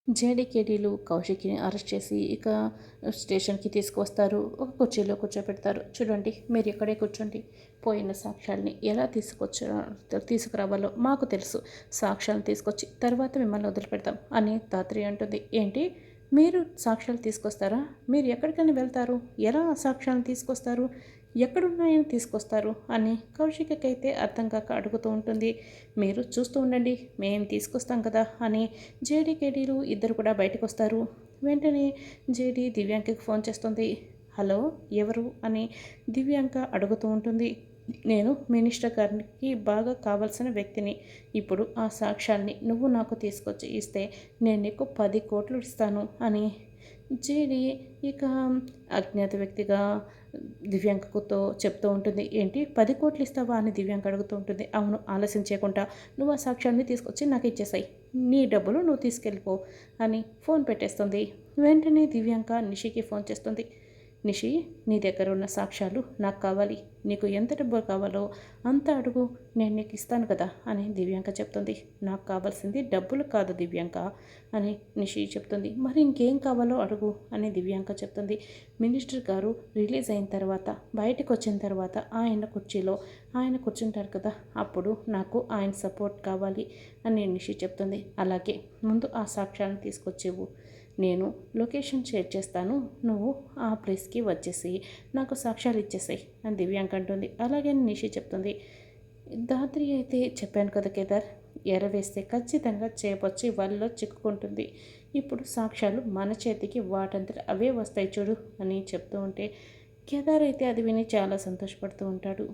జేడీకేడీలు కౌశిక్‌ని arrest చేసి ఇక స్టేషన్‌కి తీసుకువస్తారు. ఒక కుర్చీలో కూర్చోపెడతారు. చూడండి మీరు ఇక్కడే కూర్చోండి. పోయిన సాక్ష్యాల్ని ఎలా తీసుకురావాలో మాకు తెలుసు. సాక్ష్యాలను తీసుకొచ్చి తర్వాత మిమ్మల్ని వదిలిపెడతాం అని ధాత్రి అంటుంది. ఏంటి? మీరు సాక్ష్యాలు తీసుకొస్తారా? మీరు ఎక్కడికైనా వెళ్తారు? ఎలా సాక్ష్యాలను తీసుకొస్తారు? ఎక్కడున్నాయని తీసుకొస్తారు అని కౌశికకైతే అర్థం కాక అడుగుతూ ఉంటుంది. మీరు చూస్తూ ఉండండి, మేం తీసుకొస్తాం కదా అని జేడీకేడీలు ఇద్దరు కూడా బయటకొస్తారు. వెంటనే జేడీ దివ్యాంకకి ఫోన్ చేస్తుంది. హలో, ఎవరు అని దివ్యాంక అడుగుతూ ఉంటుంది. నేను మినిస్టర్ గారికి బాగా కావాల్సిన వ్యక్తిని. ఇప్పుడు ఆ సాక్ష్యాల్ని నువ్వు నాకు తీసుకొచ్చి ఇస్తే నేను నీకు 10 కోట్లు ఇస్తాను అని జేడీ ఇక అజ్ఞాత వ్యక్తిగా దివ్యాంకతో చెప్తూ ఉంటుంది. ఏంటి 10 కోట్లు ఇస్తావా అని దివ్యాంక అడుగుతూ ఉంటుంది. అవును, ఆలస్యం చేయకుండా నువ్వు ఆ సాక్ష్యాన్ని తీసుకొచ్చి నాకు ఇచ్చేసాయి, నీ డబ్బులు నువ్వు తీసుకెళ్ళిపో అని ఫోన్ పెట్టేస్తుంది. వెంటనే దివ్యాంక నిషికి ఫోన్ చేస్తుంది. నిషి, నీ దగ్గర ఉన్న సాక్ష్యాలు నాకు కావాలి. నీకు ఎంత డబ్బు కావాలో అంత అడుగు, నేను నీకు ఇస్తాను కదా అని దివ్యాంక చెప్తుంది. నాకు కావాల్సింది డబ్బులు కాదు దివ్యాంక అని నిషి చెప్తుంది. మరి ఇంకేం కావాలో అడుగు అని దివ్యాంక చెప్తుంది. మినిస్టర్ గారు రిలీజ్ అయిన తర్వాత బయటకు వచ్చిన తర్వాత ఆయన కుర్చీలో ఆయన కూర్చుంటారు కదా, అప్పుడు నాకు ఆయన సపోర్ట్ కావాలి అని నిషి చెప్తుంది. అలాగే ముందు ఆ సాక్ష్యాలను తీసుకొచ్చేవు, నేను లొకేషన్ షేర్ చేస్తాను, నువ్వు ఆ ప్లేస్కి వచ్చేసి నాకు సాక్ష్యాలు ఇచ్చేసాయి అని దివ్యాంక అంటుంది. అలాగే నిషి చెప్తుంది. ధాత్రి అయితే చెప్పాను కదా కేదార్, ఎరవేస్తే ఖచ్చితంగా చేపొచ్చి వాళ్ళలో చిక్కుకుంటుంది. ఇప్పుడు సాక్ష్యాలు మన చేతికి వాటంతట అవే వస్తాయి చూడు అని చెప్తూ ఉంటే కేదార్ అయితే అది విని చాలా సంతోషపడుతూ ఉంటాడు.